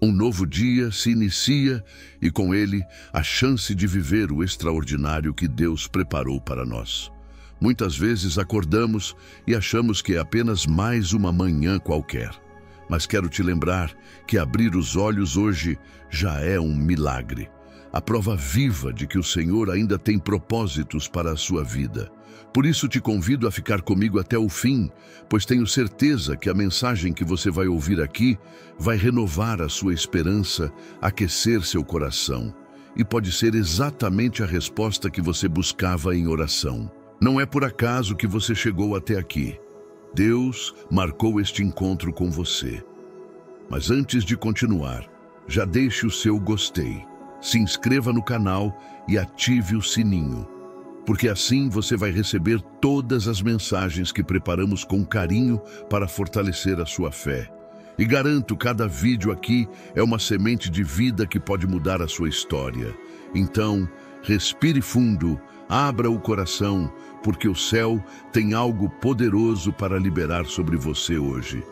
Um novo dia se inicia e, com ele, a chance de viver o extraordinário que Deus preparou para nós. Muitas vezes acordamos e achamos que é apenas mais uma manhã qualquer. Mas quero te lembrar que abrir os olhos hoje já é um milagre. A prova viva de que o Senhor ainda tem propósitos para a sua vida. Por isso te convido a ficar comigo até o fim, pois tenho certeza que a mensagem que você vai ouvir aqui vai renovar a sua esperança, aquecer seu coração. E pode ser exatamente a resposta que você buscava em oração. Não é por acaso que você chegou até aqui. Deus marcou este encontro com você. Mas antes de continuar, já deixe o seu gostei. Se inscreva no canal e ative o sininho, porque assim você vai receber todas as mensagens que preparamos com carinho para fortalecer a sua fé. E garanto, cada vídeo aqui é uma semente de vida que pode mudar a sua história. Então, respire fundo, abra o coração, porque o céu tem algo poderoso para liberar sobre você hoje.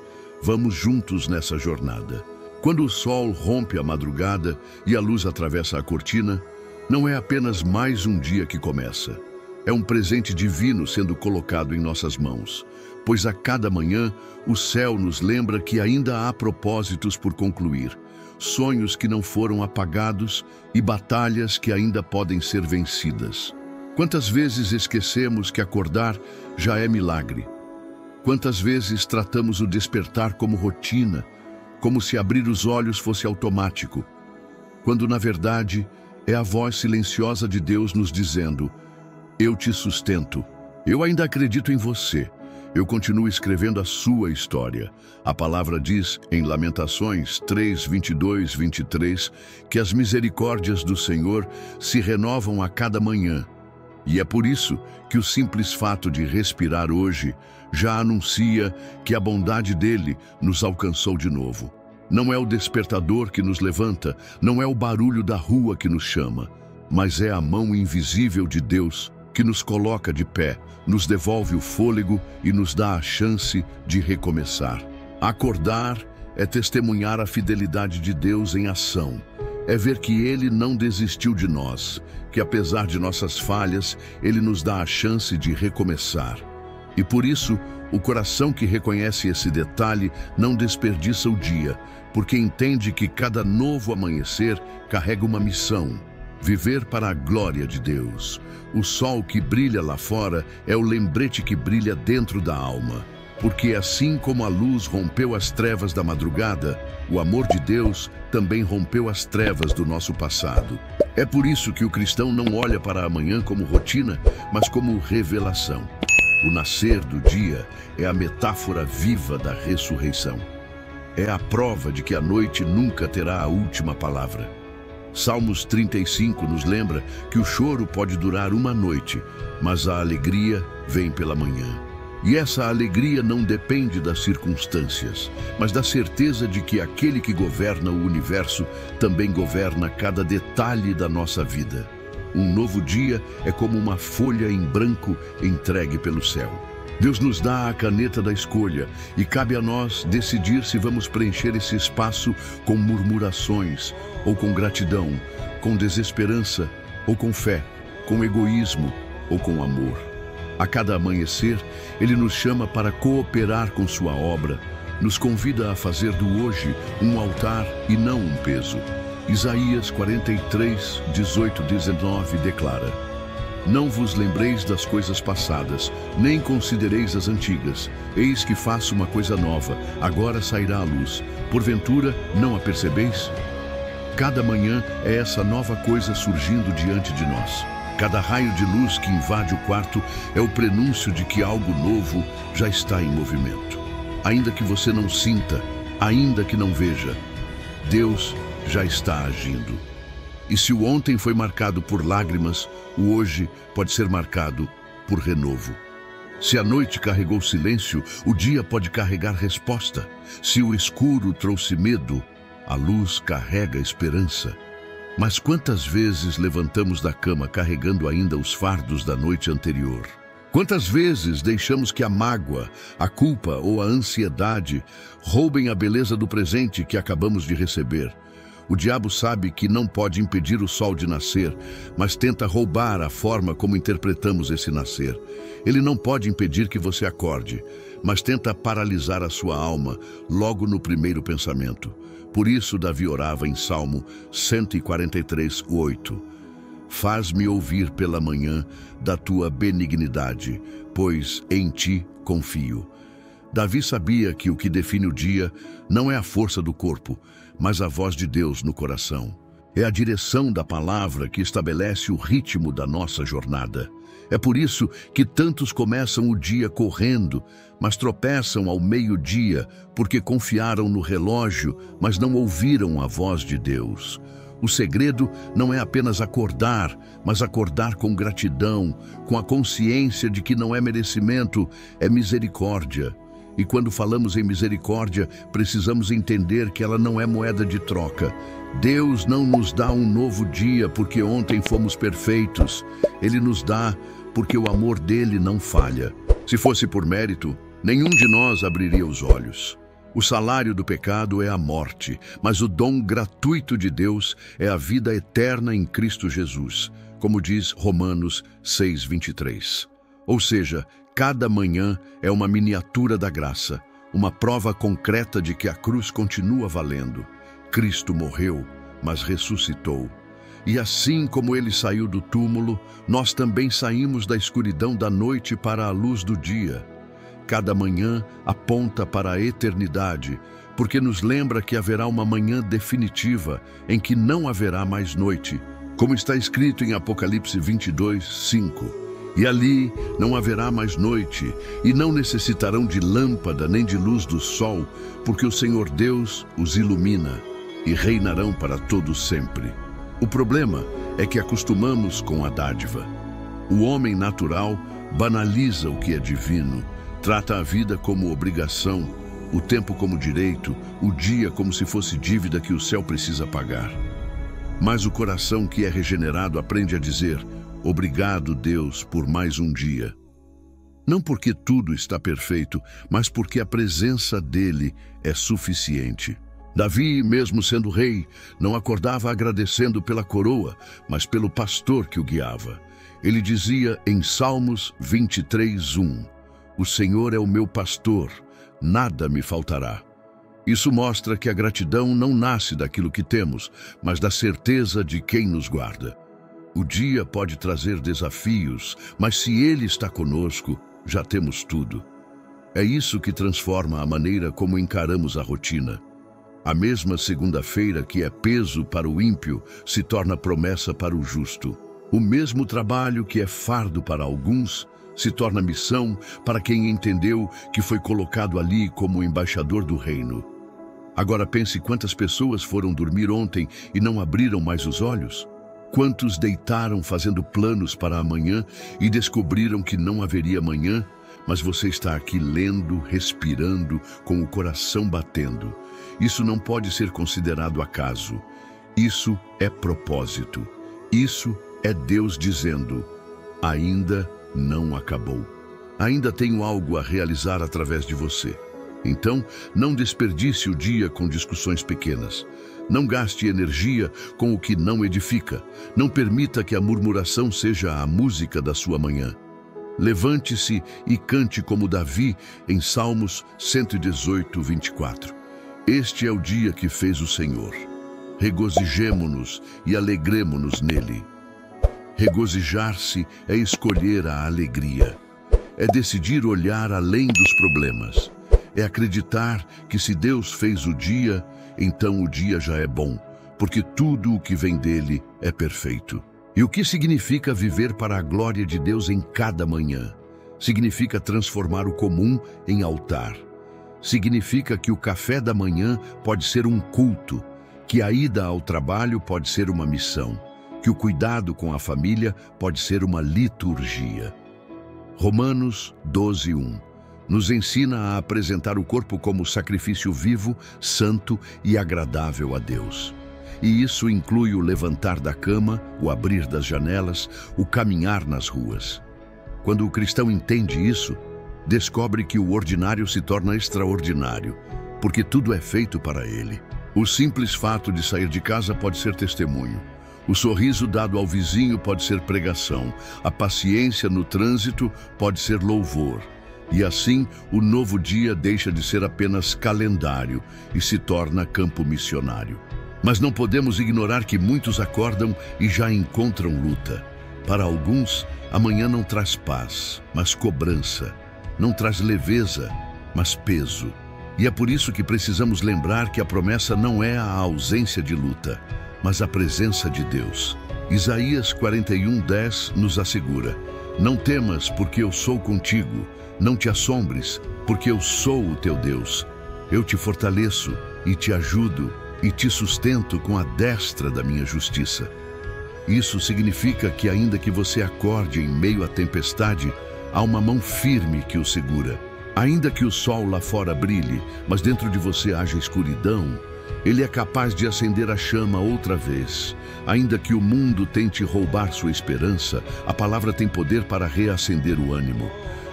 Vamos juntos nessa jornada. Quando o sol rompe a madrugada e a luz atravessa a cortina, não é apenas mais um dia que começa. É um presente divino sendo colocado em nossas mãos, pois a cada manhã o céu nos lembra que ainda há propósitos por concluir, sonhos que não foram apagados e batalhas que ainda podem ser vencidas. Quantas vezes esquecemos que acordar já é milagre? Quantas vezes tratamos o despertar como rotina, como se abrir os olhos fosse automático, quando na verdade é a voz silenciosa de Deus nos dizendo: eu te sustento, eu ainda acredito em você, eu continuo escrevendo a sua história. A palavra diz em Lamentações 3, 22, 23, que as misericórdias do Senhor se renovam a cada manhã. E é por isso que o simples fato de respirar hoje já anuncia que a bondade dele nos alcançou de novo. Não é o despertador que nos levanta, não é o barulho da rua que nos chama, mas é a mão invisível de Deus que nos coloca de pé, nos devolve o fôlego e nos dá a chance de recomeçar. Acordar é testemunhar a fidelidade de Deus em ação. É ver que Ele não desistiu de nós, que apesar de nossas falhas, Ele nos dá a chance de recomeçar. E por isso, o coração que reconhece esse detalhe não desperdiça o dia, porque entende que cada novo amanhecer carrega uma missão: viver para a glória de Deus. O sol que brilha lá fora é o lembrete que brilha dentro da alma. Porque assim como a luz rompeu as trevas da madrugada, o amor de Deus também rompeu as trevas do nosso passado. É por isso que o cristão não olha para amanhã como rotina, mas como revelação. O nascer do dia é a metáfora viva da ressurreição. É a prova de que a noite nunca terá a última palavra. Salmos 35 nos lembra que o choro pode durar uma noite, mas a alegria vem pela manhã. E essa alegria não depende das circunstâncias, mas da certeza de que aquele que governa o universo também governa cada detalhe da nossa vida. Um novo dia é como uma folha em branco entregue pelo céu. Deus nos dá a caneta da escolha e cabe a nós decidir se vamos preencher esse espaço com murmurações ou com gratidão, com desesperança ou com fé, com egoísmo ou com amor. A cada amanhecer, Ele nos chama para cooperar com sua obra, nos convida a fazer do hoje um altar e não um peso. Isaías 43, 18, 19 declara: não vos lembreis das coisas passadas, nem considereis as antigas. Eis que faço uma coisa nova, agora sairá a luz. Porventura, não a percebeis? Cada manhã é essa nova coisa surgindo diante de nós. Cada raio de luz que invade o quarto é o prenúncio de que algo novo já está em movimento. Ainda que você não sinta, ainda que não veja, Deus já está agindo. E se o ontem foi marcado por lágrimas, o hoje pode ser marcado por renovo. Se a noite carregou silêncio, o dia pode carregar resposta. Se o escuro trouxe medo, a luz carrega esperança. Mas quantas vezes levantamos da cama carregando ainda os fardos da noite anterior? Quantas vezes deixamos que a mágoa, a culpa ou a ansiedade roubem a beleza do presente que acabamos de receber? O diabo sabe que não pode impedir o sol de nascer, mas tenta roubar a forma como interpretamos esse nascer. Ele não pode impedir que você acorde, mas tenta paralisar a sua alma logo no primeiro pensamento. Por isso Davi orava em Salmo 143:8. Faz-me ouvir pela manhã da tua benignidade, pois em ti confio. Davi sabia que o que define o dia não é a força do corpo, mas a voz de Deus no coração. É a direção da palavra que estabelece o ritmo da nossa jornada. É por isso que tantos começam o dia correndo, mas tropeçam ao meio-dia, porque confiaram no relógio, mas não ouviram a voz de Deus. O segredo não é apenas acordar, mas acordar com gratidão, com a consciência de que não é merecimento, é misericórdia. E quando falamos em misericórdia, precisamos entender que ela não é moeda de troca. Deus não nos dá um novo dia porque ontem fomos perfeitos. Ele nos dá porque o amor dele não falha. Se fosse por mérito, nenhum de nós abriria os olhos. O salário do pecado é a morte, mas o dom gratuito de Deus é a vida eterna em Cristo Jesus, como diz Romanos 6:23. Ou seja, cada manhã é uma miniatura da graça, uma prova concreta de que a cruz continua valendo. Cristo morreu, mas ressuscitou. E assim como ele saiu do túmulo, nós também saímos da escuridão da noite para a luz do dia. Cada manhã aponta para a eternidade, porque nos lembra que haverá uma manhã definitiva em que não haverá mais noite, como está escrito em Apocalipse 22:5. E ali não haverá mais noite, e não necessitarão de lâmpada nem de luz do sol, porque o Senhor Deus os ilumina e reinarão para todo sempre. O problema é que acostumamos com a dádiva. O homem natural banaliza o que é divino, trata a vida como obrigação, o tempo como direito, o dia como se fosse dívida que o céu precisa pagar. Mas o coração que é regenerado aprende a dizer: obrigado, Deus, por mais um dia. Não porque tudo está perfeito, mas porque a presença dele é suficiente. Davi, mesmo sendo rei, não acordava agradecendo pela coroa, mas pelo pastor que o guiava. Ele dizia em Salmos 23:1: o Senhor é o meu pastor, nada me faltará. Isso mostra que a gratidão não nasce daquilo que temos, mas da certeza de quem nos guarda. O dia pode trazer desafios, mas se Ele está conosco, já temos tudo. É isso que transforma a maneira como encaramos a rotina. A mesma segunda-feira que é peso para o ímpio se torna promessa para o justo. O mesmo trabalho que é fardo para alguns se torna missão para quem entendeu que foi colocado ali como embaixador do reino. Agora pense quantas pessoas foram dormir ontem e não abriram mais os olhos. Quantos deitaram fazendo planos para amanhã e descobriram que não haveria amanhã, mas você está aqui lendo, respirando, com o coração batendo. Isso não pode ser considerado acaso. Isso é propósito. Isso é Deus dizendo: ainda não acabou. Ainda tenho algo a realizar através de você. Então, não desperdice o dia com discussões pequenas. Não gaste energia com o que não edifica. Não permita que a murmuração seja a música da sua manhã. Levante-se e cante como Davi em Salmos 118:24. Este é o dia que fez o Senhor. Regozijemo-nos e alegremo-nos nele. Regozijar-se é escolher a alegria. É decidir olhar além dos problemas. É acreditar que se Deus fez o dia, então o dia já é bom, porque tudo o que vem dele é perfeito. E o que significa viver para a glória de Deus em cada manhã? Significa transformar o comum em altar. Significa que o café da manhã pode ser um culto, que a ida ao trabalho pode ser uma missão, que o cuidado com a família pode ser uma liturgia. Romanos 12:1 nos ensina a apresentar o corpo como sacrifício vivo, santo e agradável a Deus. E isso inclui o levantar da cama, o abrir das janelas, o caminhar nas ruas. Quando o cristão entende isso, descobre que o ordinário se torna extraordinário, porque tudo é feito para ele. O simples fato de sair de casa pode ser testemunho. O sorriso dado ao vizinho pode ser pregação. A paciência no trânsito pode ser louvor. E assim, o novo dia deixa de ser apenas calendário e se torna campo missionário. Mas não podemos ignorar que muitos acordam e já encontram luta. Para alguns, amanhã não traz paz, mas cobrança. Não traz leveza, mas peso. E é por isso que precisamos lembrar que a promessa não é a ausência de luta, mas a presença de Deus. Isaías 41:10 nos assegura: não temas, porque eu sou contigo. Não te assombres, porque eu sou o teu Deus. Eu te fortaleço e te ajudo e te sustento com a destra da minha justiça. Isso significa que ainda que você acorde em meio à tempestade, há uma mão firme que o segura. Ainda que o sol lá fora brilhe, mas dentro de você haja escuridão, ele é capaz de acender a chama outra vez. Ainda que o mundo tente roubar sua esperança, a palavra tem poder para reacender o ânimo.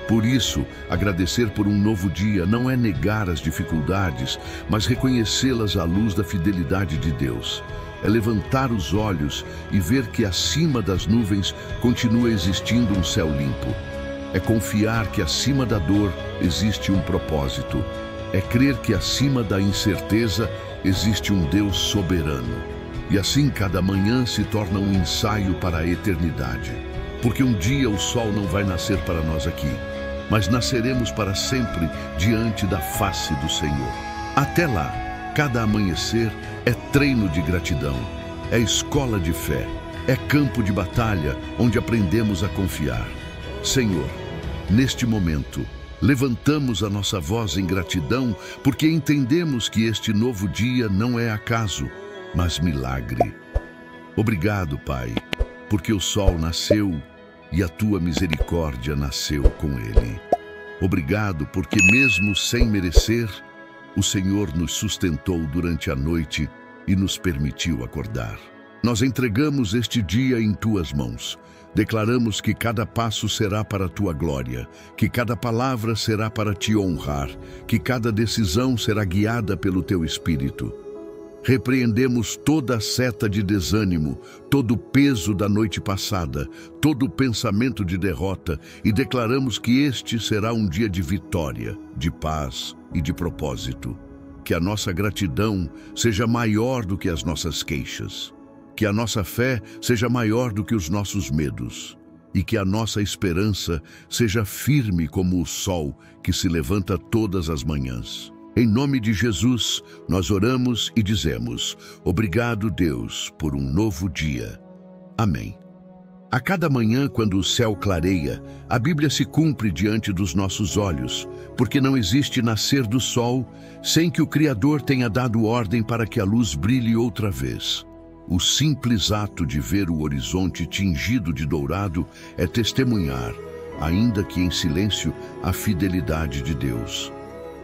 Por isso, agradecer por um novo dia não é negar as dificuldades, mas reconhecê-las à luz da fidelidade de Deus. É levantar os olhos e ver que acima das nuvens continua existindo um céu limpo. É confiar que acima da dor existe um propósito. É crer que acima da incerteza existe um Deus soberano. E assim cada manhã se torna um ensaio para a eternidade. Porque um dia o sol não vai nascer para nós aqui, mas nasceremos para sempre diante da face do Senhor. Até lá, cada amanhecer é treino de gratidão, é escola de fé, é campo de batalha onde aprendemos a confiar. Senhor, neste momento, levantamos a nossa voz em gratidão porque entendemos que este novo dia não é acaso, mas milagre. Obrigado, Pai, porque o sol nasceu e a tua misericórdia nasceu com ele. Obrigado porque mesmo sem merecer, o Senhor nos sustentou durante a noite e nos permitiu acordar. Nós entregamos este dia em tuas mãos. Declaramos que cada passo será para a tua glória, que cada palavra será para te honrar, que cada decisão será guiada pelo teu Espírito. Repreendemos toda a seta de desânimo, todo o peso da noite passada, todo o pensamento de derrota e declaramos que este será um dia de vitória, de paz e de propósito. Que a nossa gratidão seja maior do que as nossas queixas. Que a nossa fé seja maior do que os nossos medos. E que a nossa esperança seja firme como o sol que se levanta todas as manhãs. Em nome de Jesus, nós oramos e dizemos: obrigado, Deus, por um novo dia. Amém. A cada manhã, quando o céu clareia, a Bíblia se cumpre diante dos nossos olhos, porque não existe nascer do sol sem que o Criador tenha dado ordem para que a luz brilhe outra vez. O simples ato de ver o horizonte tingido de dourado é testemunhar, ainda que em silêncio, a fidelidade de Deus.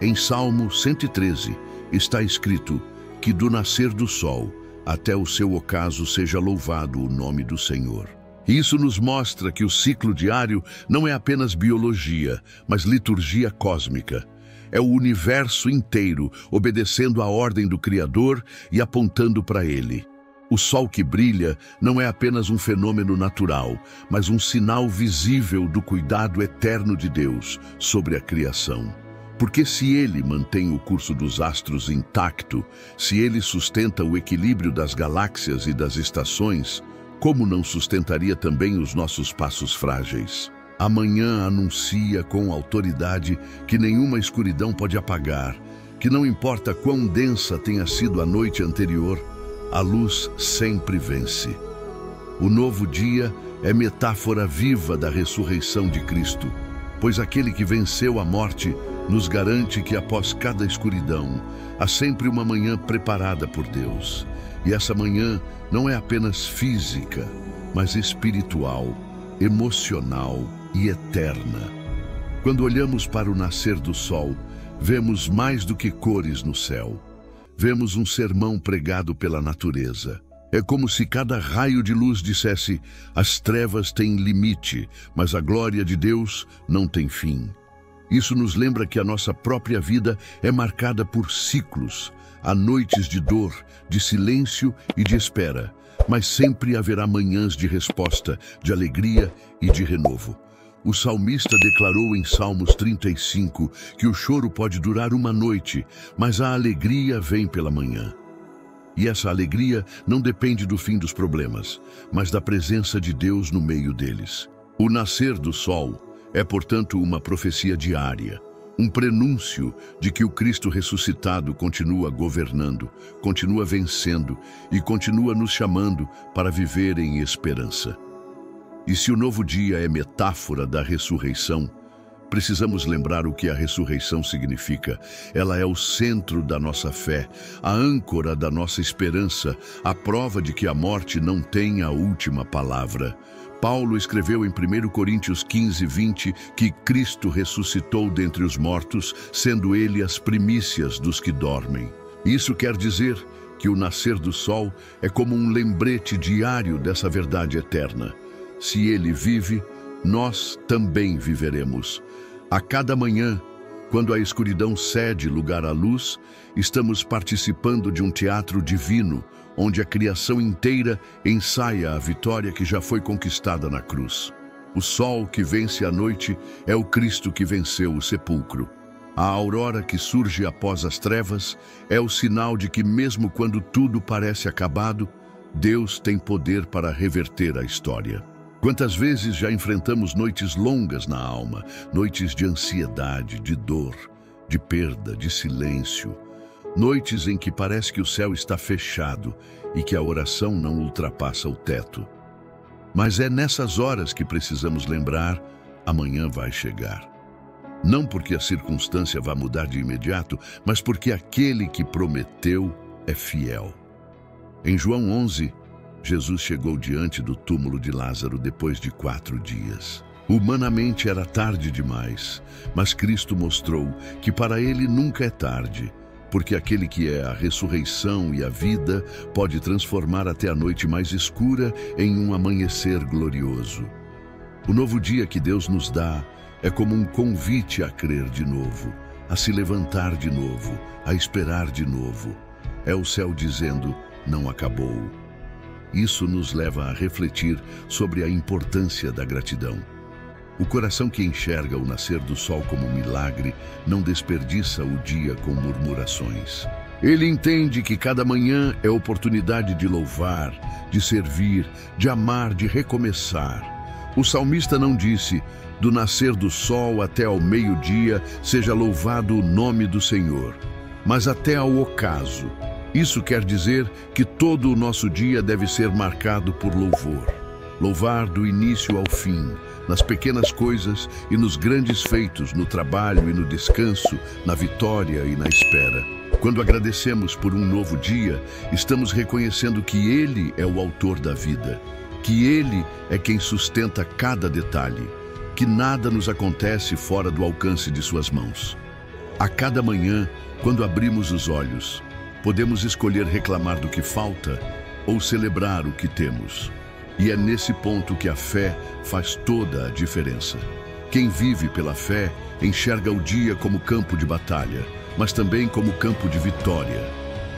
Em Salmo 113 está escrito que do nascer do sol até o seu ocaso seja louvado o nome do Senhor. Isso nos mostra que o ciclo diário não é apenas biologia, mas liturgia cósmica. É o universo inteiro obedecendo à ordem do Criador e apontando para Ele. O sol que brilha não é apenas um fenômeno natural, mas um sinal visível do cuidado eterno de Deus sobre a criação. Porque se Ele mantém o curso dos astros intacto, se Ele sustenta o equilíbrio das galáxias e das estações, como não sustentaria também os nossos passos frágeis? Amanhã anuncia com autoridade que nenhuma escuridão pode apagar, que não importa quão densa tenha sido a noite anterior, a luz sempre vence. O novo dia é metáfora viva da ressurreição de Cristo, pois aquele que venceu a morte nos garante que após cada escuridão, há sempre uma manhã preparada por Deus. E essa manhã não é apenas física, mas espiritual, emocional e eterna. Quando olhamos para o nascer do sol, vemos mais do que cores no céu. Vemos um sermão pregado pela natureza. É como se cada raio de luz dissesse: as trevas têm limite, mas a glória de Deus não tem fim. Isso nos lembra que a nossa própria vida é marcada por ciclos. Há noites de dor, de silêncio e de espera, mas sempre haverá manhãs de resposta, de alegria e de renovo. O salmista declarou em Salmos 35 que o choro pode durar uma noite, mas a alegria vem pela manhã. E essa alegria não depende do fim dos problemas, mas da presença de Deus no meio deles. O nascer do sol é, portanto, uma profecia diária, um prenúncio de que o Cristo ressuscitado continua governando, continua vencendo e continua nos chamando para viver em esperança. E se o novo dia é metáfora da ressurreição, precisamos lembrar o que a ressurreição significa. Ela é o centro da nossa fé, a âncora da nossa esperança, a prova de que a morte não tem a última palavra. Paulo escreveu em 1 Coríntios 15:20 que Cristo ressuscitou dentre os mortos, sendo ele as primícias dos que dormem. Isso quer dizer que o nascer do sol é como um lembrete diário dessa verdade eterna. Se ele vive, nós também viveremos. A cada manhã, quando a escuridão cede lugar à luz, estamos participando de um teatro divino, onde a criação inteira ensaia a vitória que já foi conquistada na cruz. O sol que vence a noite é o Cristo que venceu o sepulcro. A aurora que surge após as trevas é o sinal de que, mesmo quando tudo parece acabado, Deus tem poder para reverter a história. Quantas vezes já enfrentamos noites longas na alma, noites de ansiedade, de dor, de perda, de silêncio, noites em que parece que o céu está fechado e que a oração não ultrapassa o teto. Mas é nessas horas que precisamos lembrar: amanhã vai chegar. Não porque a circunstância vá mudar de imediato, mas porque aquele que prometeu é fiel. Em João 11, Jesus chegou diante do túmulo de Lázaro depois de 4 dias. Humanamente era tarde demais, mas Cristo mostrou que para ele nunca é tarde, porque aquele que é a ressurreição e a vida pode transformar até a noite mais escura em um amanhecer glorioso. O novo dia que Deus nos dá é como um convite a crer de novo, a se levantar de novo, a esperar de novo. É o céu dizendo: não acabou. Isso nos leva a refletir sobre a importância da gratidão. O coração que enxerga o nascer do sol como um milagre não desperdiça o dia com murmurações. Ele entende que cada manhã é oportunidade de louvar, de servir, de amar, de recomeçar. O salmista não disse: do nascer do sol até ao meio-dia seja louvado o nome do Senhor, mas até ao ocaso. Isso quer dizer que todo o nosso dia deve ser marcado por louvor. Louvar do início ao fim, nas pequenas coisas e nos grandes feitos, no trabalho e no descanso, na vitória e na espera. Quando agradecemos por um novo dia, estamos reconhecendo que Ele é o autor da vida, que Ele é quem sustenta cada detalhe, que nada nos acontece fora do alcance de Suas mãos. A cada manhã, quando abrimos os olhos, podemos escolher reclamar do que falta ou celebrar o que temos. E é nesse ponto que a fé faz toda a diferença. Quem vive pela fé enxerga o dia como campo de batalha, mas também como campo de vitória.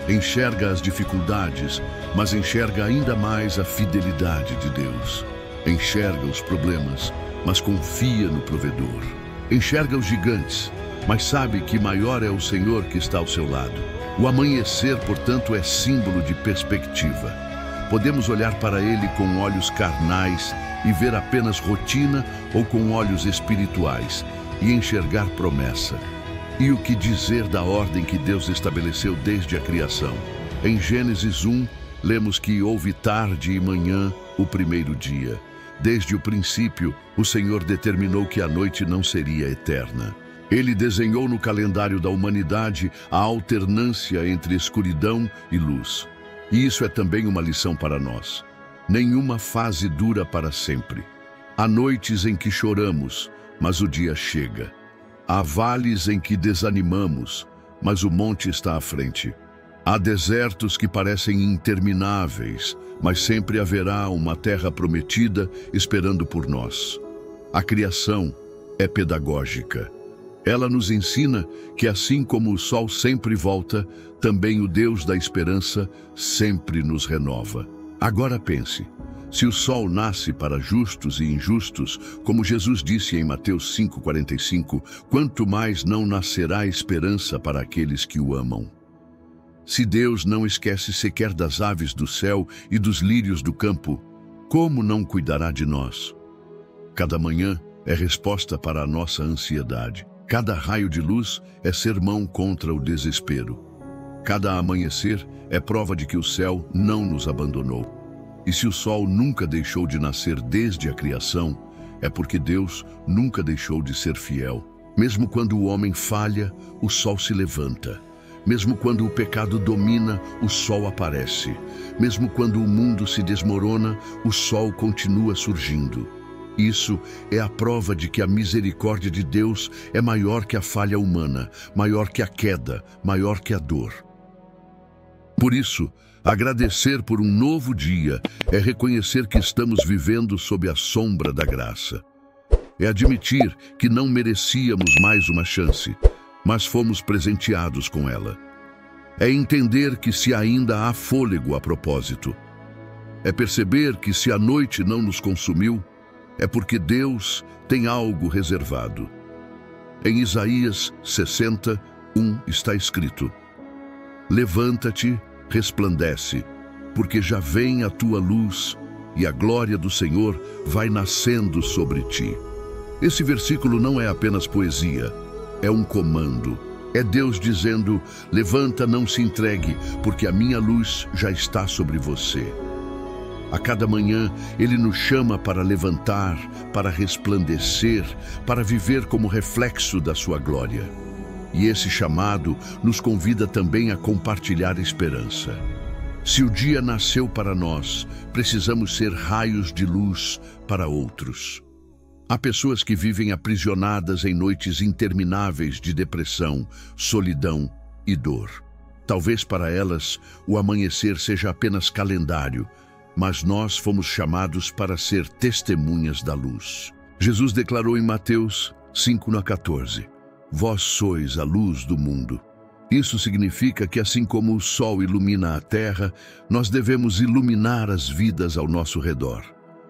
Enxerga as dificuldades, mas enxerga ainda mais a fidelidade de Deus. Enxerga os problemas, mas confia no provedor. Enxerga os gigantes, mas sabe que maior é o Senhor que está ao seu lado. O amanhecer, portanto, é símbolo de perspectiva. Podemos olhar para ele com olhos carnais e ver apenas rotina, ou com olhos espirituais e enxergar promessa. E o que dizer da ordem que Deus estabeleceu desde a criação? Em Gênesis 1, lemos que houve tarde e manhã o primeiro dia. Desde o princípio, o Senhor determinou que a noite não seria eterna. Ele desenhou no calendário da humanidade a alternância entre escuridão e luz. E isso é também uma lição para nós. Nenhuma fase dura para sempre. Há noites em que choramos, mas o dia chega. Há vales em que desanimamos, mas o monte está à frente. Há desertos que parecem intermináveis, mas sempre haverá uma terra prometida esperando por nós. A criação é pedagógica. Ela nos ensina que assim como o sol sempre volta, também o Deus da esperança sempre nos renova. Agora pense, se o sol nasce para justos e injustos, como Jesus disse em Mateus 5,45, quanto mais não nascerá esperança para aqueles que o amam. Se Deus não esquece sequer das aves do céu e dos lírios do campo, como não cuidará de nós? Cada manhã é resposta para a nossa ansiedade. Cada raio de luz é sermão contra o desespero. Cada amanhecer é prova de que o céu não nos abandonou. E se o sol nunca deixou de nascer desde a criação, é porque Deus nunca deixou de ser fiel. Mesmo quando o homem falha, o sol se levanta. Mesmo quando o pecado domina, o sol aparece. Mesmo quando o mundo se desmorona, o sol continua surgindo. Isso é a prova de que a misericórdia de Deus é maior que a falha humana, maior que a queda, maior que a dor. Por isso, agradecer por um novo dia é reconhecer que estamos vivendo sob a sombra da graça. É admitir que não merecíamos mais uma chance, mas fomos presenteados com ela. É entender que se ainda há fôlego a propósito. É perceber que se a noite não nos consumiu, é porque Deus tem algo reservado. Em Isaías 60:1 está escrito: levanta-te, resplandece, porque já vem a tua luz e a glória do Senhor vai nascendo sobre ti. Esse versículo não é apenas poesia, é um comando. É Deus dizendo: levanta, não se entregue, porque a minha luz já está sobre você. A cada manhã, Ele nos chama para levantar, para resplandecer, para viver como reflexo da sua glória. E esse chamado nos convida também a compartilhar esperança. Se o dia nasceu para nós, precisamos ser raios de luz para outros. Há pessoas que vivem aprisionadas em noites intermináveis de depressão, solidão e dor. Talvez para elas o amanhecer seja apenas calendário, mas nós fomos chamados para ser testemunhas da luz. Jesus declarou em Mateus 5:14, vós sois a luz do mundo. Isso significa que assim como o sol ilumina a terra, nós devemos iluminar as vidas ao nosso redor.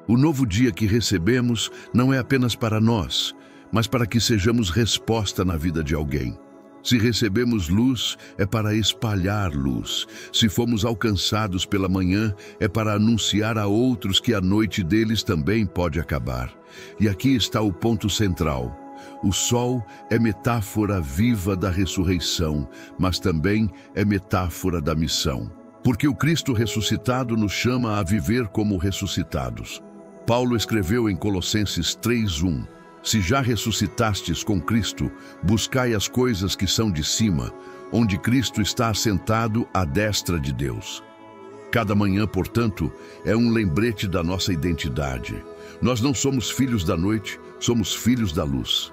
O novo dia que recebemos não é apenas para nós, mas para que sejamos resposta na vida de alguém. Se recebemos luz, é para espalhar luz. Se fomos alcançados pela manhã, é para anunciar a outros que a noite deles também pode acabar. E aqui está o ponto central. O sol é metáfora viva da ressurreição, mas também é metáfora da missão. Porque o Cristo ressuscitado nos chama a viver como ressuscitados. Paulo escreveu em Colossenses 3:1, se já ressuscitastes com Cristo, buscai as coisas que são de cima, onde Cristo está assentado à destra de Deus. Cada manhã, portanto, é um lembrete da nossa identidade. Nós não somos filhos da noite, somos filhos da luz.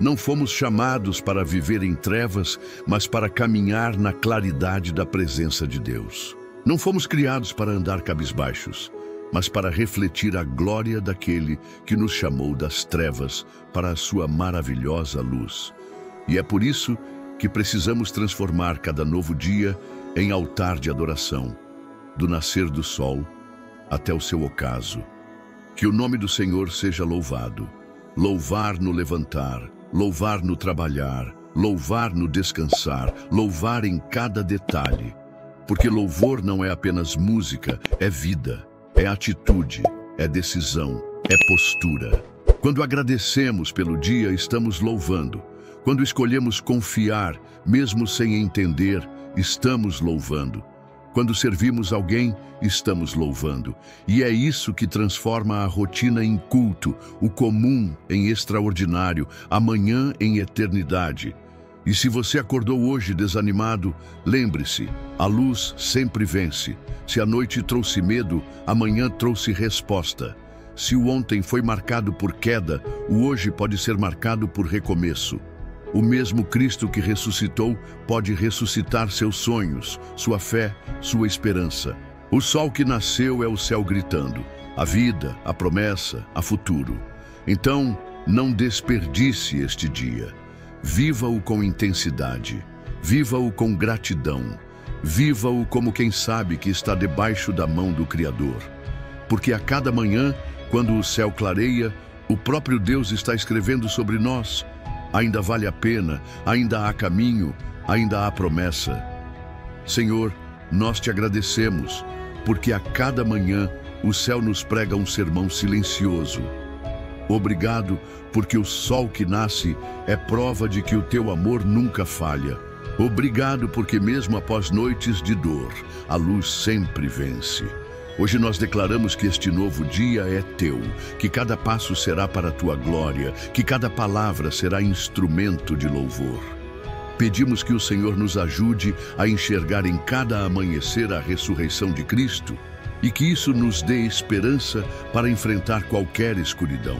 Não fomos chamados para viver em trevas, mas para caminhar na claridade da presença de Deus. Não fomos criados para andar cabisbaixos, mas para refletir a glória daquele que nos chamou das trevas para a sua maravilhosa luz. E é por isso que precisamos transformar cada novo dia em altar de adoração, do nascer do sol até o seu ocaso. Que o nome do Senhor seja louvado. Louvar no levantar, louvar no trabalhar, louvar no descansar, louvar em cada detalhe. Porque louvor não é apenas música, é vida. É atitude, é decisão, é postura. Quando agradecemos pelo dia, estamos louvando. Quando escolhemos confiar, mesmo sem entender, estamos louvando. Quando servimos alguém, estamos louvando. E é isso que transforma a rotina em culto, o comum em extraordinário, a manhã em eternidade. E se você acordou hoje desanimado, lembre-se, a luz sempre vence. Se a noite trouxe medo, amanhã trouxe resposta. Se o ontem foi marcado por queda, o hoje pode ser marcado por recomeço. O mesmo Cristo que ressuscitou pode ressuscitar seus sonhos, sua fé, sua esperança. O sol que nasceu é o céu gritando: a vida, a promessa, a futuro. Então, não desperdice este dia. Viva-o com intensidade. Viva-o com gratidão. Viva-o como quem sabe que está debaixo da mão do Criador. Porque a cada manhã, quando o céu clareia, o próprio Deus está escrevendo sobre nós: ainda vale a pena, ainda há caminho, ainda há promessa. Senhor, nós te agradecemos, porque a cada manhã o céu nos prega um sermão silencioso. Obrigado, porque o sol que nasce é prova de que o teu amor nunca falha. Obrigado, porque mesmo após noites de dor, a luz sempre vence. Hoje nós declaramos que este novo dia é teu, que cada passo será para a tua glória, que cada palavra será instrumento de louvor. Pedimos que o Senhor nos ajude a enxergar em cada amanhecer a ressurreição de Cristo e que isso nos dê esperança para enfrentar qualquer escuridão.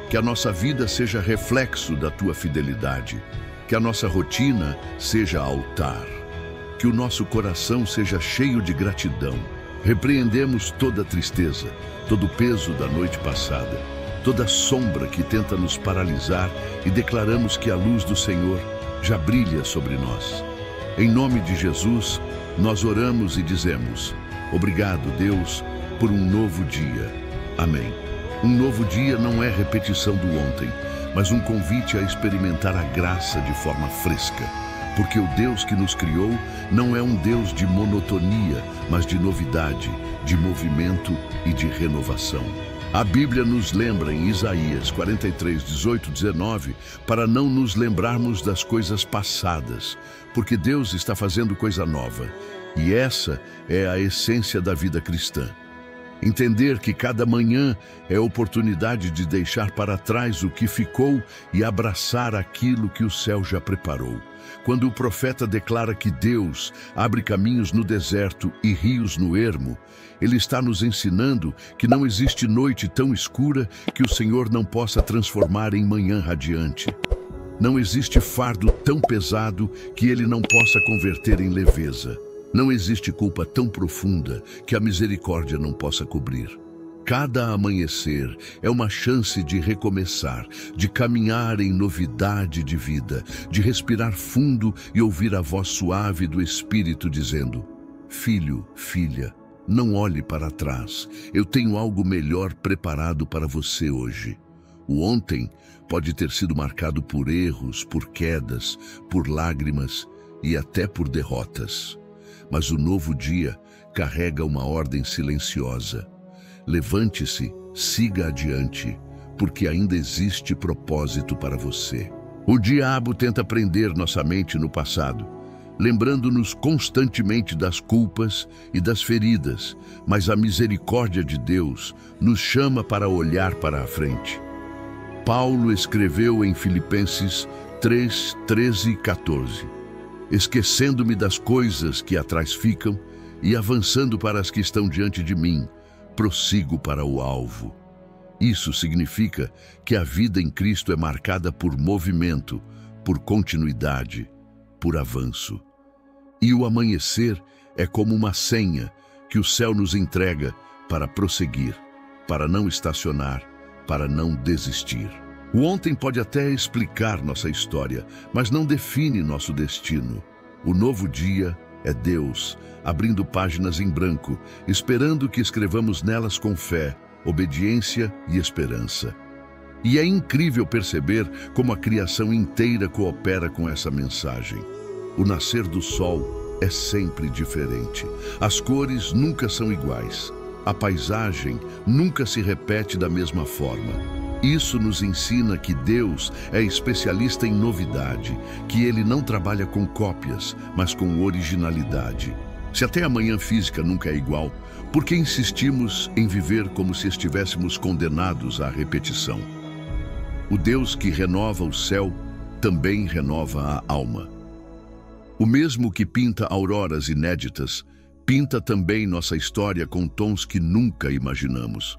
Que a nossa vida seja reflexo da tua fidelidade, que a nossa rotina seja altar, que o nosso coração seja cheio de gratidão. Repreendemos toda tristeza, todo o peso da noite passada, toda sombra que tenta nos paralisar e declaramos que a luz do Senhor já brilha sobre nós. Em nome de Jesus, nós oramos e dizemos: obrigado, Deus, por um novo dia. Amém. Um novo dia não é repetição do ontem, mas um convite a experimentar a graça de forma fresca. Porque o Deus que nos criou não é um Deus de monotonia, mas de novidade, de movimento e de renovação. A Bíblia nos lembra em Isaías 43, 18, 19, para não nos lembrarmos das coisas passadas, porque Deus está fazendo coisa nova. E essa é a essência da vida cristã. Entender que cada manhã é oportunidade de deixar para trás o que ficou e abraçar aquilo que o céu já preparou. Quando o profeta declara que Deus abre caminhos no deserto e rios no ermo, ele está nos ensinando que não existe noite tão escura que o Senhor não possa transformar em manhã radiante. Não existe fardo tão pesado que ele não possa converter em leveza. Não existe culpa tão profunda que a misericórdia não possa cobrir. Cada amanhecer é uma chance de recomeçar, de caminhar em novidade de vida, de respirar fundo e ouvir a voz suave do Espírito dizendo: filho, filha, não olhe para trás, eu tenho algo melhor preparado para você hoje. O ontem pode ter sido marcado por erros, por quedas, por lágrimas e até por derrotas. Mas o novo dia carrega uma ordem silenciosa. Levante-se, siga adiante, porque ainda existe propósito para você. O diabo tenta prender nossa mente no passado, lembrando-nos constantemente das culpas e das feridas, mas a misericórdia de Deus nos chama para olhar para a frente. Paulo escreveu em Filipenses 3, 13 e 14: esquecendo-me das coisas que atrás ficam e avançando para as que estão diante de mim, prossigo para o alvo. Isso significa que a vida em Cristo é marcada por movimento, por continuidade, por avanço. E o amanhecer é como uma senha que o céu nos entrega para prosseguir, para não estacionar, para não desistir. O ontem pode até explicar nossa história, mas não define nosso destino. O novo dia é Deus, abrindo páginas em branco, esperando que escrevamos nelas com fé, obediência e esperança. E é incrível perceber como a criação inteira coopera com essa mensagem. O nascer do sol é sempre diferente. As cores nunca são iguais. A paisagem nunca se repete da mesma forma. Isso nos ensina que Deus é especialista em novidade, que Ele não trabalha com cópias, mas com originalidade. Se até a manhã física nunca é igual, por que insistimos em viver como se estivéssemos condenados à repetição? O Deus que renova o céu também renova a alma. O mesmo que pinta auroras inéditas, pinta também nossa história com tons que nunca imaginamos.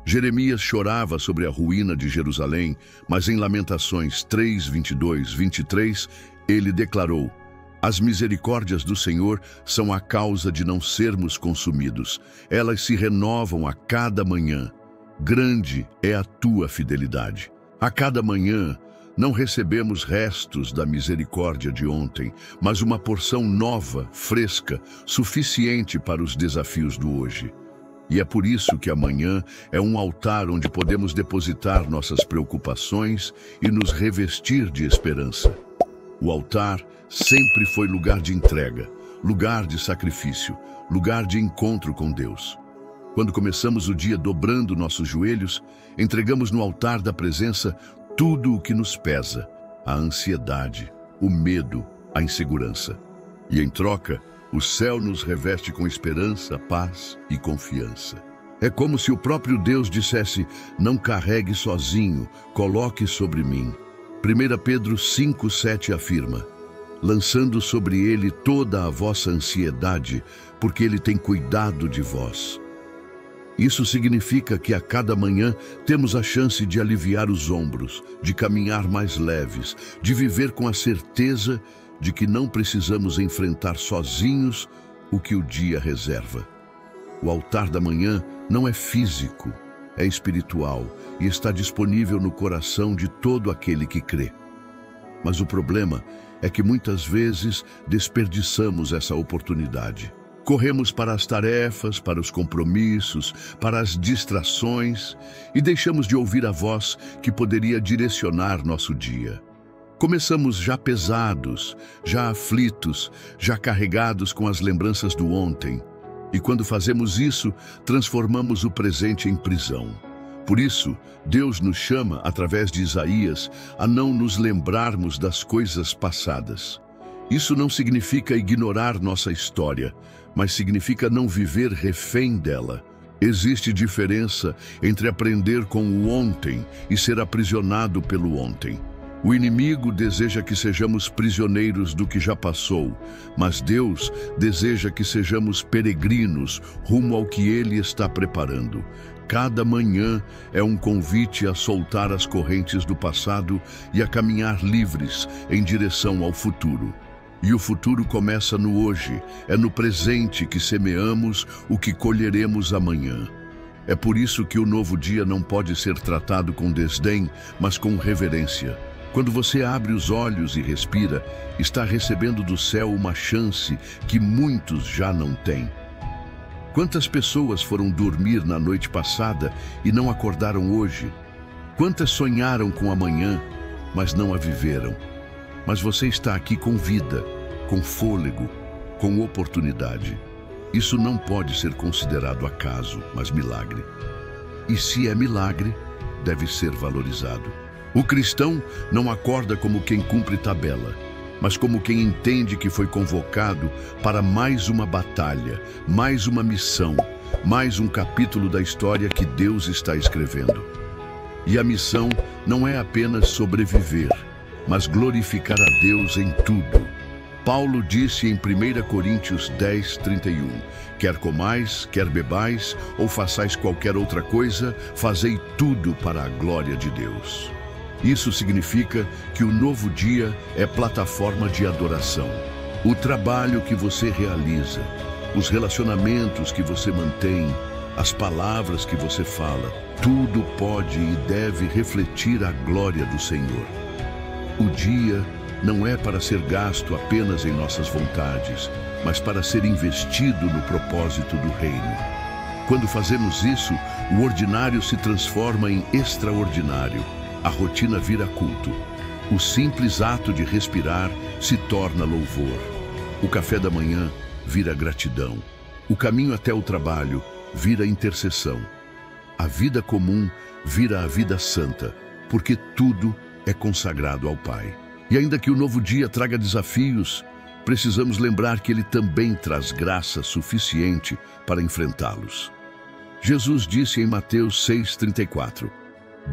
Jeremias chorava sobre a ruína de Jerusalém, mas em Lamentações 3, 22, 23, ele declarou: as misericórdias do Senhor são a causa de não sermos consumidos. Elas se renovam a cada manhã. Grande é a tua fidelidade. A cada manhã, não recebemos restos da misericórdia de ontem, mas uma porção nova, fresca, suficiente para os desafios do hoje. E é por isso que amanhã é um altar onde podemos depositar nossas preocupações e nos revestir de esperança. O altar sempre foi lugar de entrega, lugar de sacrifício, lugar de encontro com Deus. Quando começamos o dia dobrando nossos joelhos, entregamos no altar da presença tudo o que nos pesa, a ansiedade, o medo, a insegurança. E em troca, o céu nos reveste com esperança, paz e confiança. É como se o próprio Deus dissesse: não carregue sozinho, coloque sobre mim. 1 Pedro 5,7 afirma: lançando sobre ele toda a vossa ansiedade, porque ele tem cuidado de vós. Isso significa que a cada manhã temos a chance de aliviar os ombros, de caminhar mais leves, de viver com a certeza de que não precisamos enfrentar sozinhos o que o dia reserva. O altar da manhã não é físico, é espiritual e está disponível no coração de todo aquele que crê. Mas o problema é que muitas vezes desperdiçamos essa oportunidade. Corremos para as tarefas, para os compromissos, para as distrações e deixamos de ouvir a voz que poderia direcionar nosso dia. Começamos já pesados, já aflitos, já carregados com as lembranças do ontem. E quando fazemos isso, transformamos o presente em prisão. Por isso, Deus nos chama, através de Isaías, a não nos lembrarmos das coisas passadas. Isso não significa ignorar nossa história, mas significa não viver refém dela. Existe diferença entre aprender com o ontem e ser aprisionado pelo ontem. O inimigo deseja que sejamos prisioneiros do que já passou, mas Deus deseja que sejamos peregrinos rumo ao que Ele está preparando. Cada manhã é um convite a soltar as correntes do passado e a caminhar livres em direção ao futuro. E o futuro começa no hoje, é no presente que semeamos o que colheremos amanhã. É por isso que o novo dia não pode ser tratado com desdém, mas com reverência. Quando você abre os olhos e respira, está recebendo do céu uma chance que muitos já não têm. Quantas pessoas foram dormir na noite passada e não acordaram hoje? Quantas sonharam com amanhã, mas não a viveram? Mas você está aqui com vida, com fôlego, com oportunidade. Isso não pode ser considerado acaso, mas milagre. E se é milagre, deve ser valorizado. O cristão não acorda como quem cumpre tabela, mas como quem entende que foi convocado para mais uma batalha, mais uma missão, mais um capítulo da história que Deus está escrevendo. E a missão não é apenas sobreviver, mas glorificar a Deus em tudo. Paulo disse em 1 Coríntios 10, 31, quer comais, quer bebais, ou façais qualquer outra coisa, fazei tudo para a glória de Deus. Isso significa que o novo dia é plataforma de adoração. O trabalho que você realiza, os relacionamentos que você mantém, as palavras que você fala, tudo pode e deve refletir a glória do Senhor. O dia não é para ser gasto apenas em nossas vontades, mas para ser investido no propósito do reino. Quando fazemos isso, o ordinário se transforma em extraordinário. A rotina vira culto. O simples ato de respirar se torna louvor. O café da manhã vira gratidão. O caminho até o trabalho vira intercessão. A vida comum vira a vida santa, porque tudo é consagrado ao Pai. E ainda que o novo dia traga desafios, precisamos lembrar que Ele também traz graça suficiente para enfrentá-los. Jesus disse em Mateus 6,34,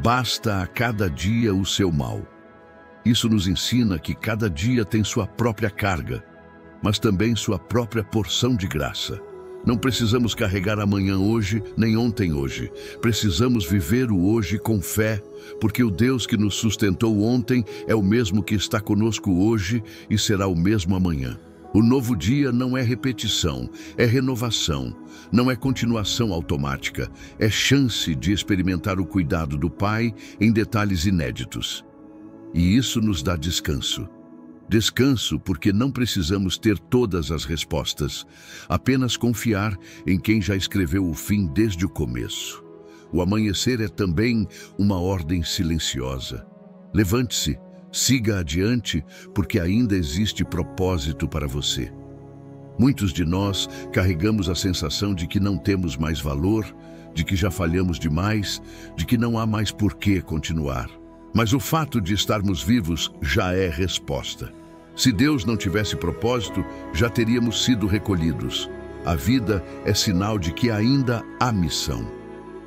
basta a cada dia o seu mal. Isso nos ensina que cada dia tem sua própria carga, mas também sua própria porção de graça. Não precisamos carregar amanhã hoje, nem ontem hoje. Precisamos viver o hoje com fé, porque o Deus que nos sustentou ontem é o mesmo que está conosco hoje e será o mesmo amanhã. O novo dia não é repetição, é renovação. Não é continuação automática, é chance de experimentar o cuidado do Pai em detalhes inéditos. E isso nos dá descanso. Descanso porque não precisamos ter todas as respostas, apenas confiar em quem já escreveu o fim desde o começo. O amanhecer é também uma ordem silenciosa. Levante-se, siga adiante, porque ainda existe propósito para você. Muitos de nós carregamos a sensação de que não temos mais valor, de que já falhamos demais, de que não há mais por que continuar. Mas o fato de estarmos vivos já é resposta. Se Deus não tivesse propósito, já teríamos sido recolhidos. A vida é sinal de que ainda há missão.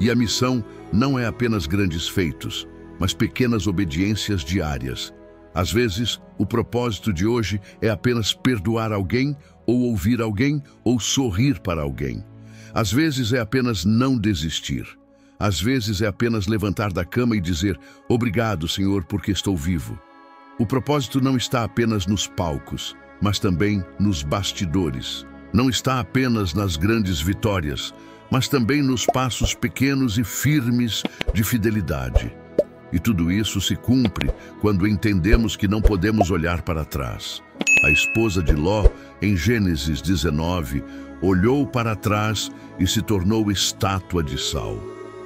E a missão não é apenas grandes feitos, mas pequenas obediências diárias. Às vezes, o propósito de hoje é apenas perdoar alguém, ou ouvir alguém, ou sorrir para alguém. Às vezes é apenas não desistir. Às vezes é apenas levantar da cama e dizer: obrigado, Senhor, porque estou vivo. O propósito não está apenas nos palcos, mas também nos bastidores. Não está apenas nas grandes vitórias, mas também nos passos pequenos e firmes de fidelidade. E tudo isso se cumpre quando entendemos que não podemos olhar para trás. A esposa de Ló, em Gênesis 19, olhou para trás e se tornou estátua de sal.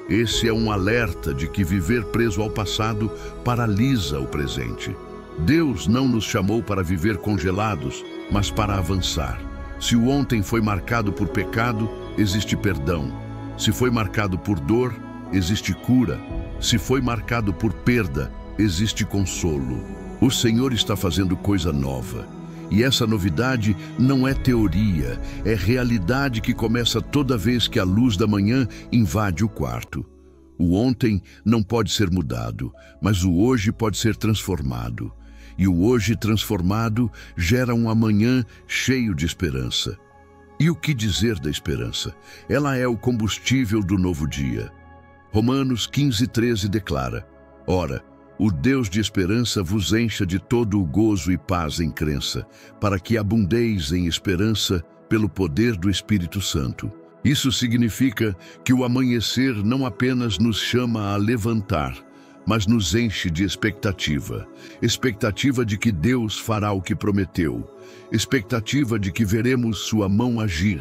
Esse é um alerta de que viver preso ao passado paralisa o presente. Deus não nos chamou para viver congelados, mas para avançar. Se o ontem foi marcado por pecado, existe perdão. Se foi marcado por dor, existe cura. Se foi marcado por perda, existe consolo. O Senhor está fazendo coisa nova. E essa novidade não é teoria, é realidade que começa toda vez que a luz da manhã invade o quarto. O ontem não pode ser mudado, mas o hoje pode ser transformado. E o hoje transformado gera um amanhã cheio de esperança. E o que dizer da esperança? Ela é o combustível do novo dia. Romanos 15:13 declara: ora, o Deus de esperança vos encha de todo o gozo e paz em crença, para que abundeis em esperança pelo poder do Espírito Santo. Isso significa que o amanhecer não apenas nos chama a levantar, mas nos enche de expectativa. Expectativa de que Deus fará o que prometeu. Expectativa de que veremos sua mão agir.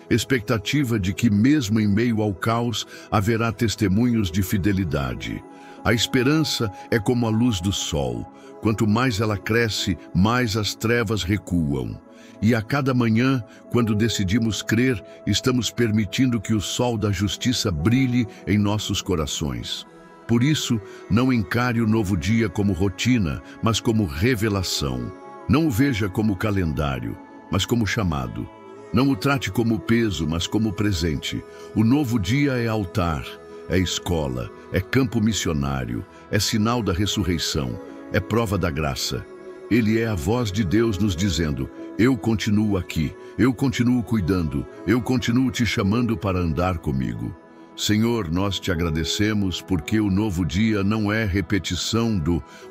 Expectativa de que, mesmo em meio ao caos, haverá testemunhos de fidelidade. A esperança é como a luz do sol. Quanto mais ela cresce, mais as trevas recuam. E a cada manhã, quando decidimos crer, estamos permitindo que o sol da justiça brilhe em nossos corações. Por isso, não encare o novo dia como rotina, mas como revelação. Não o veja como calendário, mas como chamado. Não o trate como peso, mas como presente. O novo dia é altar, é escola, é campo missionário, é sinal da ressurreição, é prova da graça. Ele é a voz de Deus nos dizendo: eu continuo aqui, eu continuo cuidando, eu continuo te chamando para andar comigo. Senhor, nós te agradecemos porque o novo dia não é repetição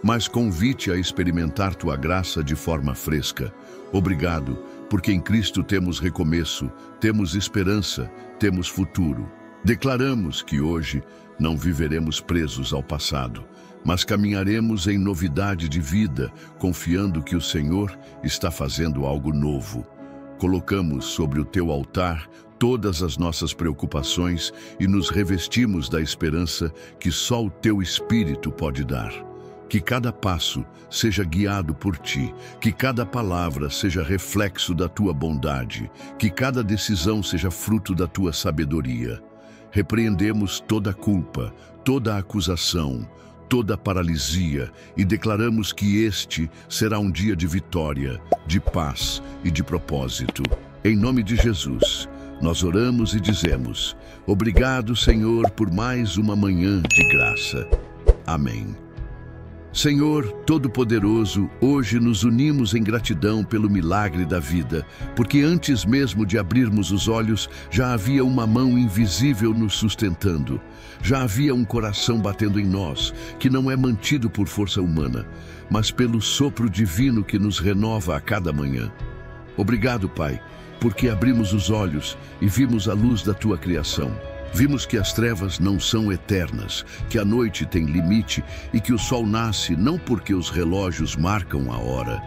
mas convite a experimentar tua graça de forma fresca. Obrigado, porque em Cristo temos recomeço, temos esperança, temos futuro. Declaramos que hoje não viveremos presos ao passado, mas caminharemos em novidade de vida, confiando que o Senhor está fazendo algo novo. Colocamos sobre o teu altar todas as nossas preocupações e nos revestimos da esperança que só o teu Espírito pode dar. Que cada passo seja guiado por ti, que cada palavra seja reflexo da tua bondade, que cada decisão seja fruto da tua sabedoria. Repreendemos toda culpa, toda acusação, toda paralisia e declaramos que este será um dia de vitória, de paz e de propósito. Em nome de Jesus, nós oramos e dizemos: obrigado, Senhor, por mais uma manhã de graça. Amém. Senhor Todo-Poderoso, hoje nos unimos em gratidão pelo milagre da vida, porque antes mesmo de abrirmos os olhos, já havia uma mão invisível nos sustentando. Já havia um coração batendo em nós, que não é mantido por força humana, mas pelo sopro divino que nos renova a cada manhã. Obrigado, Pai, porque abrimos os olhos e vimos a luz da Tua criação. Vimos que as trevas não são eternas, que a noite tem limite e que o sol nasce não porque os relógios marcam a hora,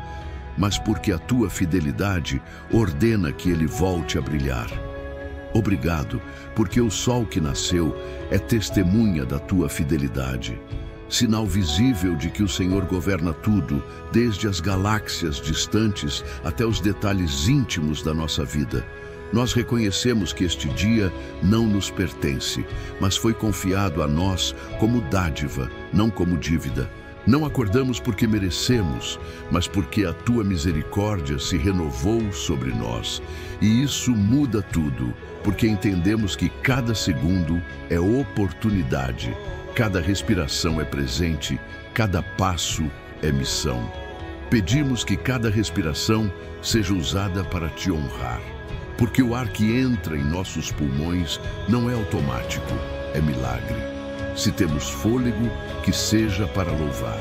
mas porque a Tua fidelidade ordena que ele volte a brilhar. Obrigado, porque o sol que nasceu é testemunha da Tua fidelidade, sinal visível de que o Senhor governa tudo, desde as galáxias distantes até os detalhes íntimos da nossa vida. Nós reconhecemos que este dia não nos pertence, mas foi confiado a nós como dádiva, não como dívida. Não acordamos porque merecemos, mas porque a Tua misericórdia se renovou sobre nós. E isso muda tudo, porque entendemos que cada segundo é oportunidade, cada respiração é presente, cada passo é missão. Pedimos que cada respiração seja usada para Te honrar. Porque o ar que entra em nossos pulmões não é automático, é milagre. Se temos fôlego, que seja para louvar.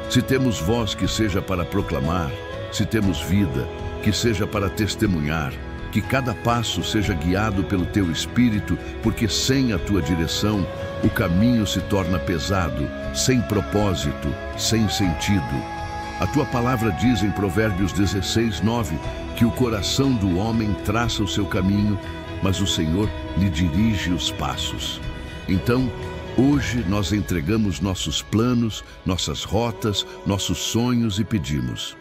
Se temos voz, que seja para proclamar. Se temos vida, que seja para testemunhar. Que cada passo seja guiado pelo Teu Espírito, porque sem a Tua direção, o caminho se torna pesado, sem propósito, sem sentido. A Tua palavra diz em Provérbios 16:9, que o coração do homem traça o seu caminho, mas o Senhor lhe dirige os passos. Então, hoje nós entregamos nossos planos, nossas rotas, nossos sonhos e pedimos: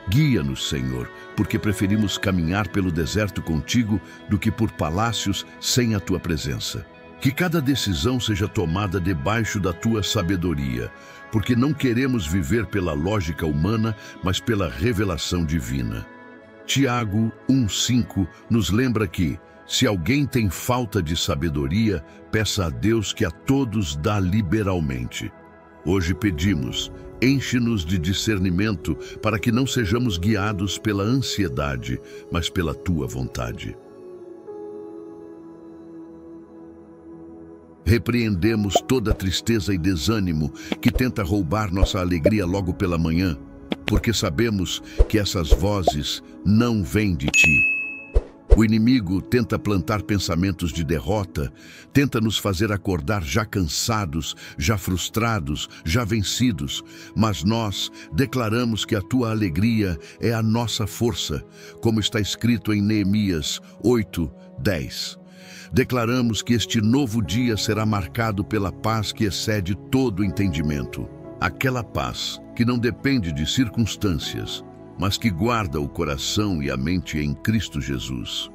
guia-nos, Senhor, porque preferimos caminhar pelo deserto contigo do que por palácios sem a Tua presença. Que cada decisão seja tomada debaixo da Tua sabedoria, porque não queremos viver pela lógica humana, mas pela revelação divina. Tiago 1:5 nos lembra que, se alguém tem falta de sabedoria, peça a Deus que a todos dá liberalmente. Hoje pedimos: enche-nos de discernimento para que não sejamos guiados pela ansiedade, mas pela Tua vontade. Repreendemos toda tristeza e desânimo que tenta roubar nossa alegria logo pela manhã, porque sabemos que essas vozes não vêm de Ti. O inimigo tenta plantar pensamentos de derrota, tenta nos fazer acordar já cansados, já frustrados, já vencidos, mas nós declaramos que a Tua alegria é a nossa força, como está escrito em Neemias 8:10. Declaramos que este novo dia será marcado pela paz que excede todo entendimento. Aquela paz que não depende de circunstâncias, mas que guarda o coração e a mente em Cristo Jesus.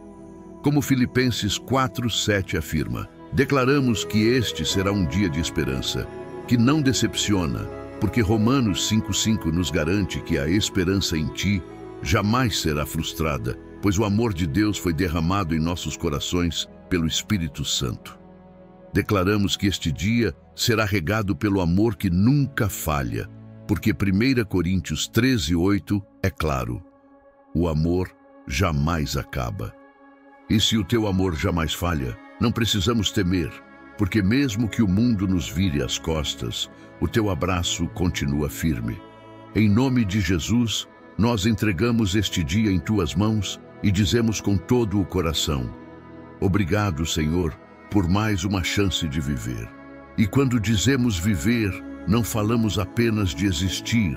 Como Filipenses 4:7 afirma, declaramos que este será um dia de esperança, que não decepciona, porque Romanos 5:5 nos garante que a esperança em Ti jamais será frustrada, pois o amor de Deus foi derramado em nossos corações pelo Espírito Santo. Declaramos que este dia será regado pelo amor que nunca falha, porque 1 Coríntios 13:8 é claro: o amor jamais acaba. E se o Teu amor jamais falha, não precisamos temer, porque mesmo que o mundo nos vire as costas, o Teu abraço continua firme. Em nome de Jesus, nós entregamos este dia em Tuas mãos e dizemos com todo o coração: obrigado, Senhor, por mais uma chance de viver. E quando dizemos viver, não falamos apenas de existir,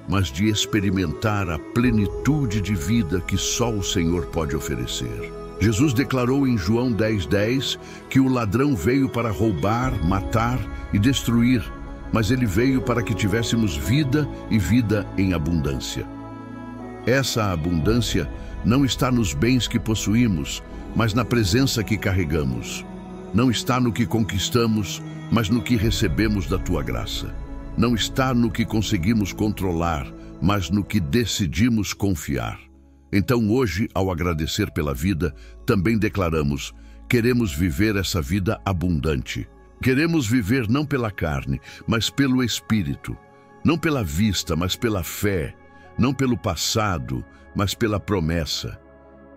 mas de experimentar a plenitude de vida que só o Senhor pode oferecer. Jesus declarou em João 10:10 que o ladrão veio para roubar, matar e destruir, mas ele veio para que tivéssemos vida e vida em abundância. Essa abundância não está nos bens que possuímos, mas na presença que carregamos. Não está no que conquistamos, mas no que recebemos da Tua graça. Não está no que conseguimos controlar, mas no que decidimos confiar. Então hoje, ao agradecer pela vida, também declaramos: queremos viver essa vida abundante. Queremos viver não pela carne, mas pelo Espírito. Não pela vista, mas pela fé. Não pelo passado, mas pela promessa.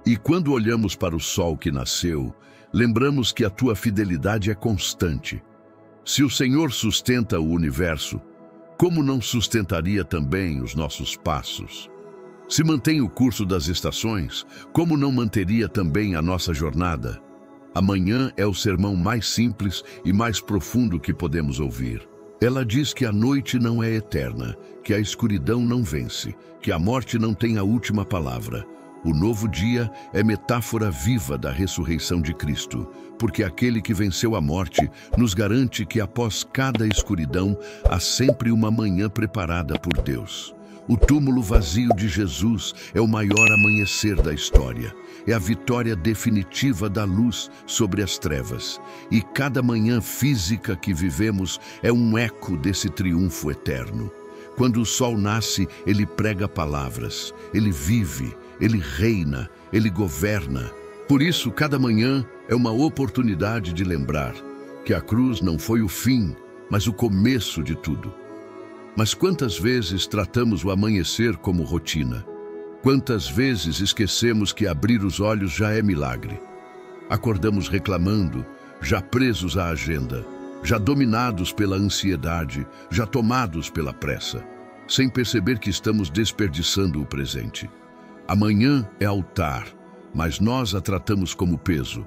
E quando olhamos para o sol que nasceu, lembramos que a tua fidelidade é constante. Se o Senhor sustenta o universo, como não sustentaria também os nossos passos? Se mantém o curso das estações, como não manteria também a nossa jornada? Amanhã é o sermão mais simples e mais profundo que podemos ouvir. Ela diz que a noite não é eterna, que a escuridão não vence, que a morte não tem a última palavra. O novo dia é metáfora viva da ressurreição de Cristo, porque aquele que venceu a morte nos garante que após cada escuridão há sempre uma manhã preparada por Deus. O túmulo vazio de Jesus é o maior amanhecer da história. É a vitória definitiva da luz sobre as trevas. E cada manhã física que vivemos é um eco desse triunfo eterno. Quando o sol nasce, ele prega palavras, ele vive, ele reina, ele governa. Por isso, cada manhã é uma oportunidade de lembrar que a cruz não foi o fim, mas o começo de tudo. Mas quantas vezes tratamos o amanhecer como rotina? Quantas vezes esquecemos que abrir os olhos já é milagre? Acordamos reclamando, já presos à agenda, já dominados pela ansiedade, já tomados pela pressa, sem perceber que estamos desperdiçando o presente. Amanhã é altar, mas nós a tratamos como peso.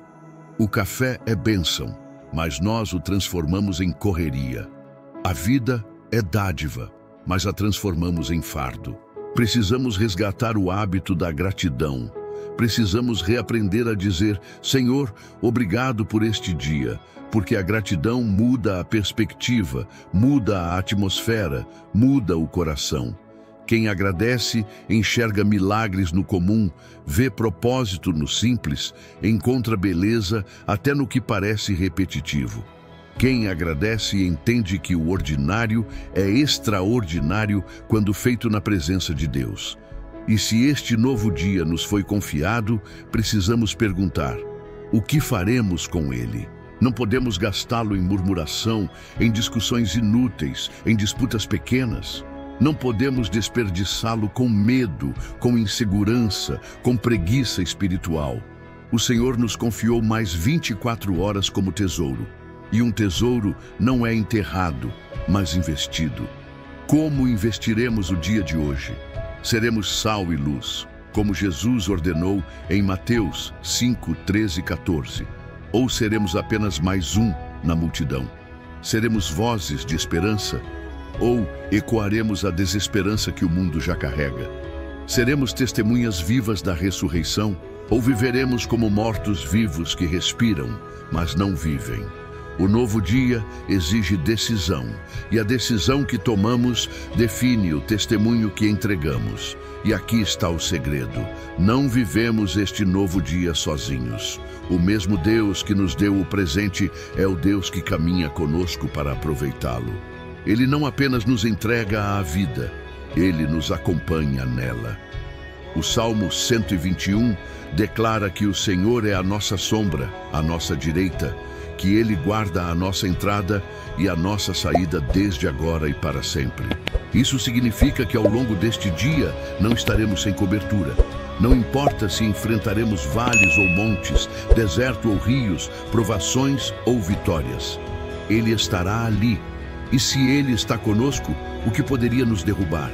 O café é bênção, mas nós o transformamos em correria. A vida é dádiva, mas a transformamos em fardo. Precisamos resgatar o hábito da gratidão. Precisamos reaprender a dizer: Senhor, obrigado por este dia, porque a gratidão muda a perspectiva, muda a atmosfera, muda o coração. Quem agradece enxerga milagres no comum, vê propósito no simples, encontra beleza até no que parece repetitivo. Quem agradece entende que o ordinário é extraordinário quando feito na presença de Deus. E se este novo dia nos foi confiado, precisamos perguntar: o que faremos com ele? Não podemos gastá-lo em murmuração, em discussões inúteis, em disputas pequenas. Não podemos desperdiçá-lo com medo, com insegurança, com preguiça espiritual. O Senhor nos confiou mais 24 horas como tesouro. E um tesouro não é enterrado, mas investido. Como investiremos o dia de hoje? Seremos sal e luz, como Jesus ordenou em Mateus 5, 13 e 14. Ou seremos apenas mais um na multidão? Seremos vozes de esperança? Ou ecoaremos a desesperança que o mundo já carrega? Seremos testemunhas vivas da ressurreição? Ou viveremos como mortos-vivos que respiram, mas não vivem? O novo dia exige decisão, e a decisão que tomamos define o testemunho que entregamos. E aqui está o segredo: não vivemos este novo dia sozinhos. O mesmo Deus que nos deu o presente é o Deus que caminha conosco para aproveitá-lo. Ele não apenas nos entrega a vida, ele nos acompanha nela. O Salmo 121 declara que o Senhor é a nossa sombra, a nossa direita, que Ele guarda a nossa entrada e a nossa saída desde agora e para sempre. Isso significa que ao longo deste dia não estaremos sem cobertura. Não importa se enfrentaremos vales ou montes, deserto ou rios, provações ou vitórias. Ele estará ali. E se Ele está conosco, o que poderia nos derrubar?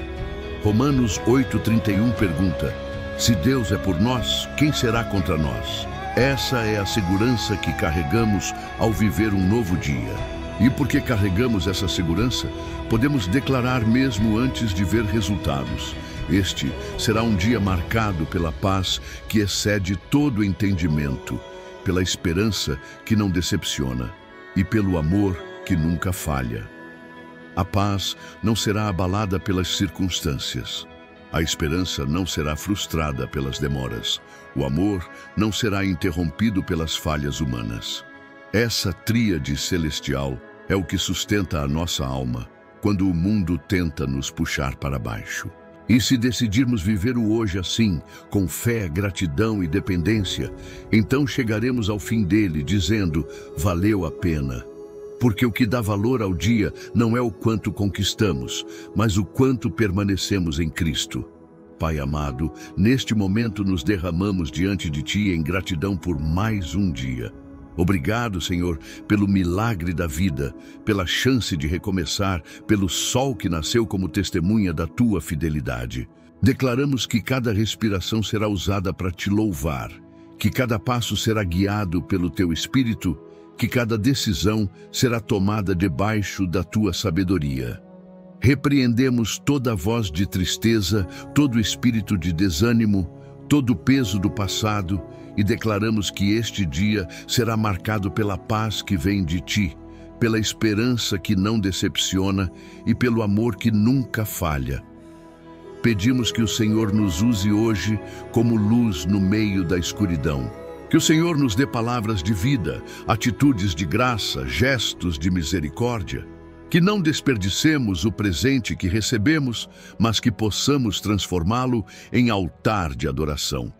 Romanos 8,31 pergunta: se Deus é por nós, quem será contra nós? Essa é a segurança que carregamos ao viver um novo dia. E porque carregamos essa segurança, podemos declarar mesmo antes de ver resultados: este será um dia marcado pela paz que excede todo entendimento, pela esperança que não decepciona e pelo amor que nunca falha. A paz não será abalada pelas circunstâncias. A esperança não será frustrada pelas demoras. O amor não será interrompido pelas falhas humanas. Essa tríade celestial é o que sustenta a nossa alma quando o mundo tenta nos puxar para baixo. E se decidirmos viver o hoje assim, com fé, gratidão e dependência, então chegaremos ao fim dele dizendo: valeu a pena. porque o que dá valor ao dia não é o quanto conquistamos, mas o quanto permanecemos em Cristo. Pai amado, neste momento nos derramamos diante de Ti em gratidão por mais um dia. Obrigado, Senhor, pelo milagre da vida, pela chance de recomeçar, pelo sol que nasceu como testemunha da Tua fidelidade. Declaramos que cada respiração será usada para Te louvar, que cada passo será guiado pelo Teu Espírito, que cada decisão será tomada debaixo da Tua sabedoria. Repreendemos toda voz de tristeza, todo espírito de desânimo, todo o peso do passado e declaramos que este dia será marcado pela paz que vem de Ti, pela esperança que não decepciona e pelo amor que nunca falha. Pedimos que o Senhor nos use hoje como luz no meio da escuridão. Que o Senhor nos dê palavras de vida, atitudes de graça, gestos de misericórdia. Que não desperdicemos o presente que recebemos, mas que possamos transformá-lo em altar de adoração.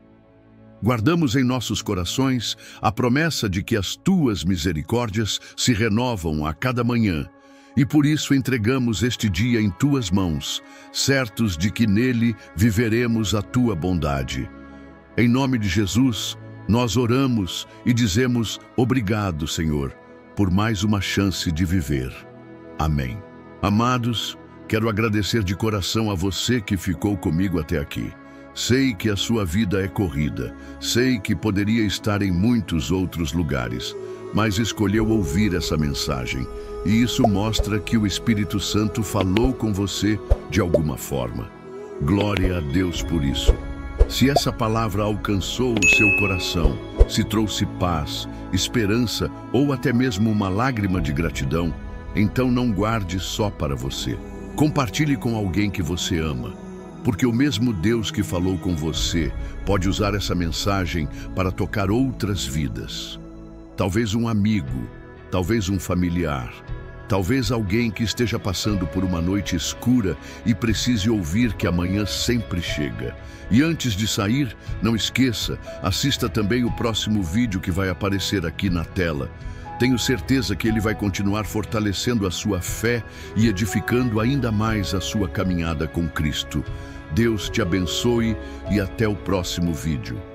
Guardamos em nossos corações a promessa de que as Tuas misericórdias se renovam a cada manhã, e por isso entregamos este dia em Tuas mãos, certos de que nele viveremos a Tua bondade. Em nome de Jesus, nós oramos e dizemos obrigado, Senhor, por mais uma chance de viver. Amém. Amados, quero agradecer de coração a você que ficou comigo até aqui. Sei que a sua vida é corrida, sei que poderia estar em muitos outros lugares, mas escolheu ouvir essa mensagem, e isso mostra que o Espírito Santo falou com você de alguma forma. Glória a Deus por isso. Se essa palavra alcançou o seu coração, se trouxe paz, esperança ou até mesmo uma lágrima de gratidão, então não guarde só para você. Compartilhe com alguém que você ama, porque o mesmo Deus que falou com você pode usar essa mensagem para tocar outras vidas. Talvez um amigo, talvez um familiar, talvez alguém que esteja passando por uma noite escura e precise ouvir que amanhã sempre chega. E antes de sair, não esqueça, assista também o próximo vídeo que vai aparecer aqui na tela. Tenho certeza que ele vai continuar fortalecendo a sua fé e edificando ainda mais a sua caminhada com Cristo. Deus te abençoe e até o próximo vídeo.